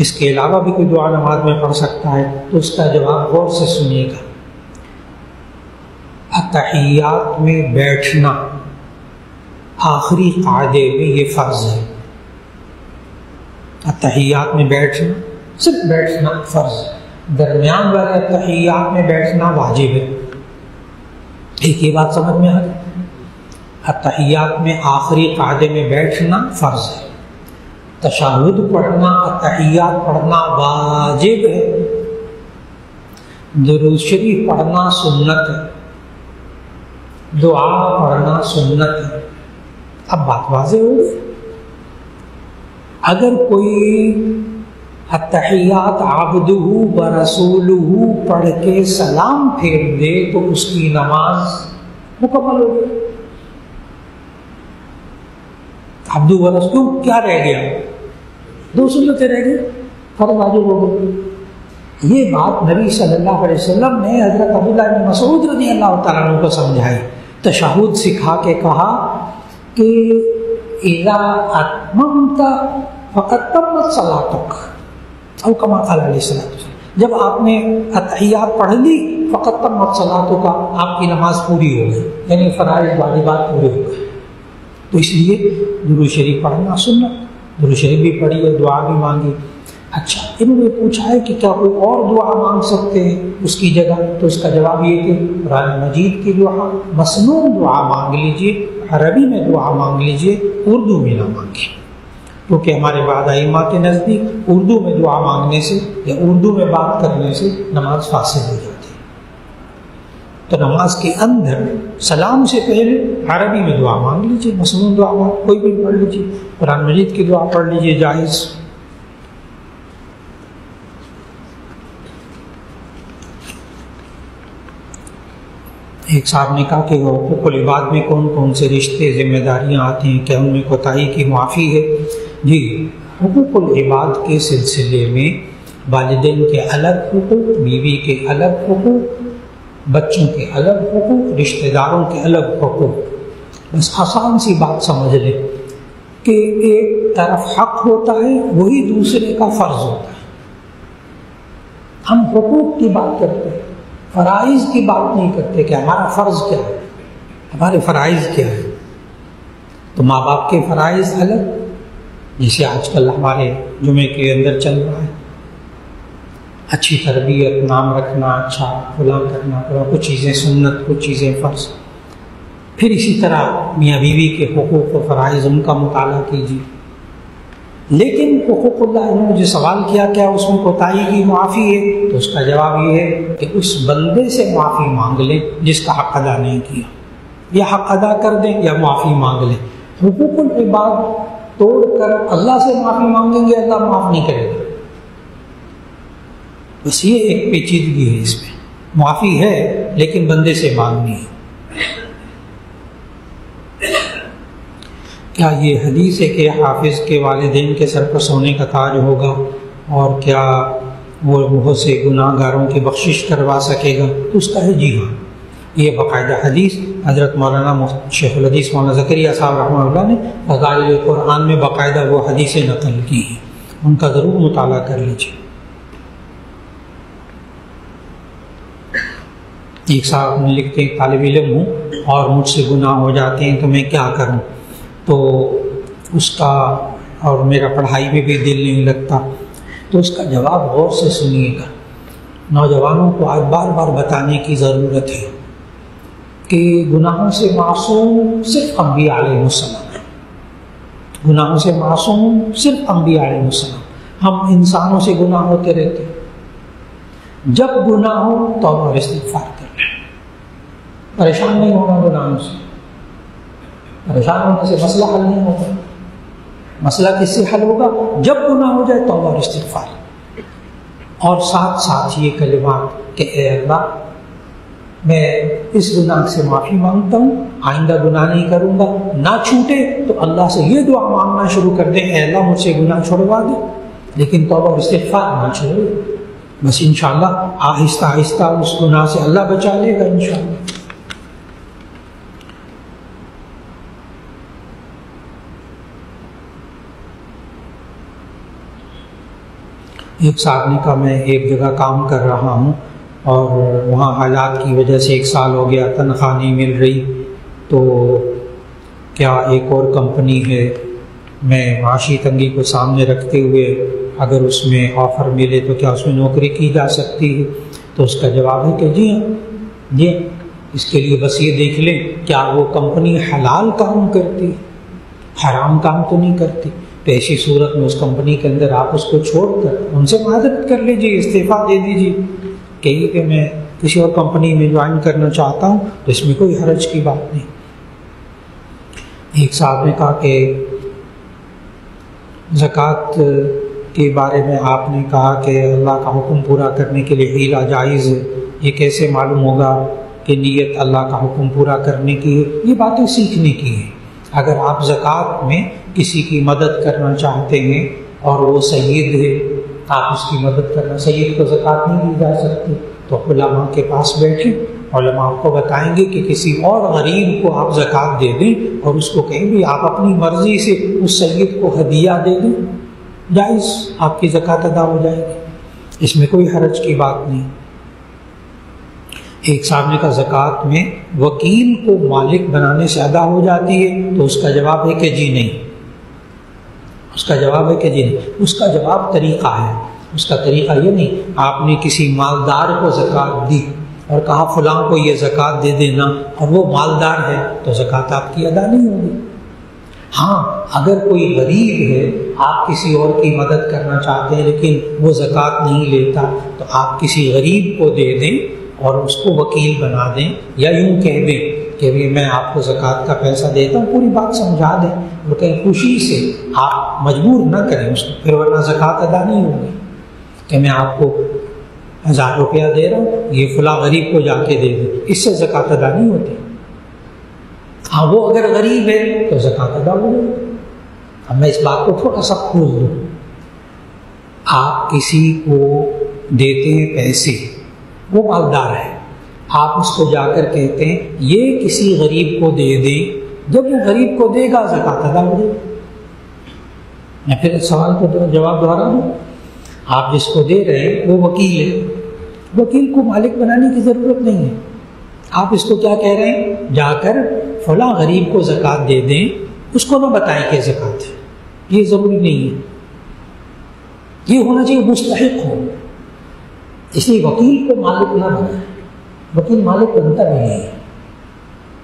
اس کے علاوہ بھی کوئی دعا نماز میں پڑھ سکتا ہے؟ تو اس کا جواب غور سے سنیے گا۔ اتحیات میں بیٹھنا آخری قاعدے میں یہ فرض ہے، اتحیات میں بیٹھنا، صرف بیٹھنا فرض ہے، درمیان والے اتحیات میں بیٹھنا واجب ہے۔ ایک یہ بات سمجھ میں آ گئی؟ اتحیات میں آخری قاعدے میں بیٹھنا فرض ہے، تشہد پڑھنا، اتحیات پڑھنا واجب ہے، درود شریف پڑھنا سنت ہے، دعا پڑھنا سنت ہے۔ اب بات واضح ہو گئی۔ اگر کوئی التحیات عبدہ ورسولہ پڑھ کے سلام پھیر دے تو اس کی نماز مکمل ہو گئی۔ عبدہ ورسولہ کیا رہ گیا؟ دو سنتیں رہ گئی، فرض واجب ہو گئی۔ یہ بات نبی صلی اللہ علیہ وسلم نے حضرت عبداللہ بن مسعود رضی اللہ تعالیٰ عنہ کو سمجھائی، تشہد سکھا کے کہا کہ اذا اتممت فقد تمت صلاتک، او کما قال علیہ السلام، جب آپ نے اتحیات پڑھ لی فقد تمت صلاتک، آپ کی نماز پوری ہو گئی، یعنی فرائض واجبات پورے ہو گئے۔ تو اس لیے درود شریف پڑھنا سنت، درود شریف بھی پڑھی ہے، دعا بھی مانگی، اچھا، انہوں نے پوچھا ہے کہ کیا کوئی اور دعا مانگ سکتے ہیں اس کی جگہ؟ تو اس کا جواب یہ کہ قرآن مجید کی دعا مسنون دعا مانگ لیجئے، عربی میں دعا مانگ لیجئے، اردو میں نہ مانگیں، کیونکہ ہمارے بعد ائمہ کے نزدیک اردو میں دعا مانگنے سے یا اردو میں بات کرنے سے نماز فاسد ہو جاتی ہے۔ تو نماز کے اندر سلام سے پہلے عربی میں دعا مانگ لیجئے، مسنون دعا کوئی بھی پڑھ لیجئے، قرآن مجید کی دعا پڑھ لیجئے، جائز۔ ایک صاحب نے کہا کہ حقوق العباد میں کون کون سے رشتے ذمہ داریاں آتی ہیں، کیا ان میں کوتاہی کی معافی ہے؟ جی، حقوق العباد کے سلسلے میں والدین کے الگ حقوق، بیوی کے الگ حقوق، بچوں کے الگ حقوق، رشتہ داروں کے الگ حقوق۔ بس آسان سی بات سمجھ لیں کہ ایک طرف حق ہوتا ہے، وہی دوسرے کا فرض ہوتا ہے۔ ہم حقوق کی بات کرتے ہیں، فرائض کی بات نہیں کرتے کہ ہمارا فرض کیا ہے، ہمارے فرائض کیا ہے۔ تو ماں باپ کے فرائض الگ، جسے آج کل ہمارے جمعے کے اندر چل رہا ہے، اچھی تربیت، نام رکھنا، اچھا فلاں کرنا، کچھ چیزیں سنت، کچھ چیزیں فرض۔ پھر اسی طرح میاں بیوی کے حقوق و فرائض، ان کا مطالعہ کیجیے۔ لیکن حقوق اللہ، انہوں نے جو سوال کیا کیا اس میں کوتاہی کی معافی ہے، تو اس کا جواب یہ ہے کہ اس بندے سے معافی مانگ لیں جس کا حق ادا نہیں کیا، یا حق ادا کر دیں یا معافی مانگ لیں۔ حقوق العباد توڑ کر اللہ سے معافی مانگیں گے، اللہ معاف نہیں کرے گا۔ بس یہ ایک پیچیدگی ہے اس میں، معافی ہے لیکن بندے سے مانگنی ہے۔ کیا یہ حدیث ہے کہ حافظ کے والدین کے سر پر سونے کا تاج ہوگا، اور کیا وہ بہت سے گناہ گاروں کی بخشش کروا سکے گا؟ تو اس کا ہے جی ہاں، یہ باقاعدہ حدیث حضرت مولانا شیخ الحدیث مولانا زکریا صاحب رحمہ اللہ نے فضائل قرآن میں باقاعدہ وہ حدیثیں نقل کی ہیں، ان کا ضرور مطالعہ کر لیجیے۔ ایک صاحب لکھتے ہیں طالب علم ہوں اور مجھ سے گناہ ہو جاتے ہیں تو میں کیا کروں؟ تو اس کا، اور میرا پڑھائی میں بھی دل نہیں لگتا، تو اس کا جواب غور سے سنیے گا۔ نوجوانوں کو آج بار بار بتانے کی ضرورت ہے کہ گناہوں سے معصوم صرف انبیاء علیہ السلام ہیں، گناہوں سے معصوم صرف انبیاء علیہ السلام۔ ہم انسانوں سے گناہ ہوتے رہتے ہیں، جب گناہ ہو توبہ اور استغفار کریں، پریشان نہیں ہونا گناہوں سے، پریشان ہونے سے مسئلہ حل نہیں ہوگا۔ مسئلہ کس سے حل ہوگا؟ جب گناہ ہو جائے توبہ اور استغفار، اور ساتھ ساتھ یہ کلمات کہ اے اللہ میں اس گناہ سے معافی مانگتا ہوں، آئندہ گناہ نہیں کروں گا، نہ چھوٹے تو اللہ سے یہ دعا مانگنا شروع کر دیں، اے اللہ مجھ سے گناہ چھوڑوا دے، لیکن توبہ اور استغفار نہ چھوڑے۔ بس انشاءاللہ آہستہ آہستہ اس گناہ سے اللہ بچا لے گا انشاءاللہ۔ ایک صاحب نے کہا میں ایک جگہ کام کر رہا ہوں اور وہاں حالات کی وجہ سے 1 سال ہو گیا، تنخواہ نہیں مل رہی، تو کیا ایک اور کمپنی ہے، میں معاشی تنگی کو سامنے رکھتے ہوئے اگر اس میں آفر ملے تو کیا اس میں نوکری کی جا سکتی ہے؟ تو اس کا جواب ہے کہ جی ہاں، جی اس کے لیے بس یہ دیکھ لیں کیا وہ کمپنی حلال کام کرتی، حرام کام تو نہیں کرتی۔ تو ایسی صورت میں اس کمپنی کے اندر آپ اس کو چھوڑ کر ان سے معذرت کر لیجیے، استعفیٰ دے دیجیے، کہیے کہ میں کسی اور کمپنی میں جوائن کرنا چاہتا ہوں، تو اس میں کوئی حرج کی بات نہیں۔ ایک صاحب نے کہا کہ زکوٰۃ کے بارے میں آپ نے کہا کہ اللہ کا حکم پورا کرنے کے لیے ہیلا جائز ہے، یہ کیسے معلوم ہوگا کہ نیت اللہ کا حکم پورا کرنے کی ہے؟ یہ باتیں سیکھنے کی ہیں۔ اگر آپ زکوٰۃ میں کسی کی مدد کرنا چاہتے ہیں اور وہ سید ہے، آپ اس کی مدد کرنا، سید کو زکوٰۃ نہیں دی جا سکتی، تو علماء کے پاس بیٹھیں، علماء آپ کو بتائیں گے کہ کسی اور غریب کو آپ زکوٰۃ دے دیں، اور اس کو کہیں بھی آپ اپنی مرضی سے اس سید کو ہدیہ دے دیں، جائز، آپ کی زکوٰۃ ادا ہو جائے گی، اس میں کوئی حرج کی بات نہیں۔ ایک صاحب نے کہا زکوٰۃ میں وکیل کو مالک بنانے سے ادا ہو جاتی ہے؟ تو اس کا جواب ہے کہ جی نہیں، اس کا جواب ہے کہ جی نہیں. اس کا جواب طریقہ ہے. اس کا طریقہ یہ نہیں آپ نے کسی مالدار کو زکوٰۃ دی اور کہا فلاں کو یہ زکوٰۃ دے دینا اور وہ مالدار ہے تو زکوٰۃ آپ کی ادا نہیں ہوگی. ہاں اگر کوئی غریب ہے آپ کسی اور کی مدد کرنا چاہتے ہیں لیکن وہ زکوٰۃ نہیں لیتا تو آپ کسی غریب کو دے دیں اور اس کو وکیل بنا دیں یا یوں کہہ دیں کہ میں آپ کو زکوٰۃ کا پیسہ دیتا ہوں, پوری بات سمجھا دیں اور کہیں خوشی سے آپ مجبور نہ کریں اس کو, پھر ورنہ زکوٰۃ ادا نہیں ہوگی کہ میں آپ کو 1000 روپیہ دے رہا ہوں یہ فلاں غریب کو جا کے دے دیں, اس سے زکوٰۃ ادا نہیں ہوتی. ہاں وہ اگر غریب ہے تو زکوٰۃ ادا ہو گئی. اب میں اس بات کو تھوڑا سا کھول دوں. آپ کسی کو دیتے ہیں پیسے, وہ مالدار ہے, آپ اس کو جا کر کہتے ہیں یہ کسی غریب کو دے دیں, جب وہ غریب کو دے گا زکوٰۃ ادا ہو گئی. میں پھر سوال کو جواب دوہرا دوں. آپ جس کو دے رہے ہیں وہ وکیل ہے, وکیل کو مالک بنانے کی ضرورت نہیں ہے. آپ اس کو کیا کہہ رہے ہیں جا کر فلاں غریب کو زکوٰۃ دے دیں, اس کو نہ بتائیں کہ زکوٰۃ ہے, یہ ضروری نہیں ہے, یہ ہونا چاہیے مستحق ہو. اس لیے وکیل کو مالک نہ بنائیں, وکیل مالک بنتا بھی نہیں ہے.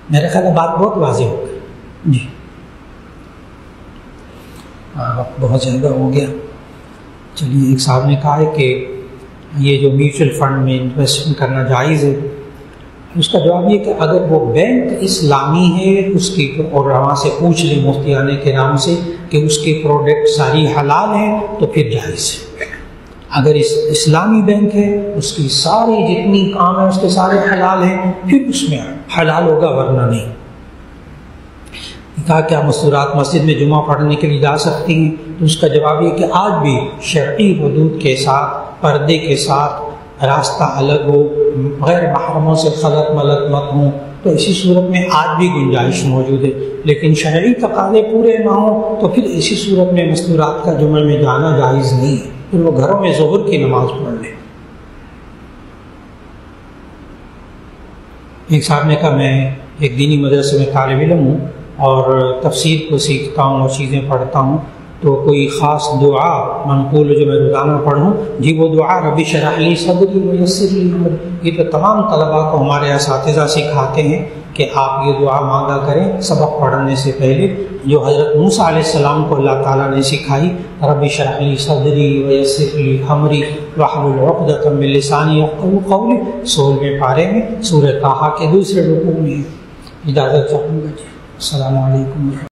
میرے خیال میں بات بہت واضح ہو گئی جی. وقت بہت زیادہ ہو گیا. چلیے, ایک صاحب نے کہا ہے کہ یہ جو میوچل فنڈ میں انویسٹمنٹ کرنا جائز ہے, اس کا جواب یہ کہ اگر وہ بینک اسلامی ہے اس کی, اور وہاں سے پوچھ لیں مفتیان کرام سے کہ اس کے پروڈکٹ ساری حلال ہیں تو پھر جائز ہے. اگر اسلامی بینک ہے اس کی ساری جتنی کام ہے اس کے سارے حلال ہیں پھر اس میں حلال ہوگا ورنہ نہیں. کہا کیا مستورات مسجد میں جمعہ پڑھنے کے لیے جا سکتی ہیں, تو اس کا جواب یہ کہ آج بھی شرعی حدود کے ساتھ پردے کے ساتھ راستہ الگ ہو, غیر محرموں سے خلط ملط مت ہوں, تو اسی صورت میں آج بھی گنجائش موجود ہے. لیکن شرعی تقاضے پورے نہ ہوں تو پھر اسی صورت میں مستورات کا جمعہ میں جانا جائز نہیں ہے, پھر وہ گھروں میں ظہر کی نماز پڑھ لیں. ایک صاحب نے کہا میں ایک دینی مدرسے میں طالب علم ہوں اور تفسیر کو سیکھتا ہوں اور چیزیں پڑھتا ہوں, تو کوئی خاص دعا منقول جو میں روزانہ پڑھوں؟ جی وہ دعا رب اشرح لی صدری ویسر لی امری. یہ تو تمام طلباء کو ہمارے اساتذہ سکھاتے ہیں کہ آپ یہ دعا مانگا کریں سبق پڑھنے سے پہلے, جو حضرت موسیٰ علیہ السلام کو اللہ تعالیٰ نے سکھائی, رب اشرح لی صدری ویسر لی امری واحلل عقدۃ من لسانی یفقهوا قولی. 16ویں پارے میں سورہ طٰہٰ کے دوسرے رکوع میں. اجازت چاہوں گا جی. السلام علیکم.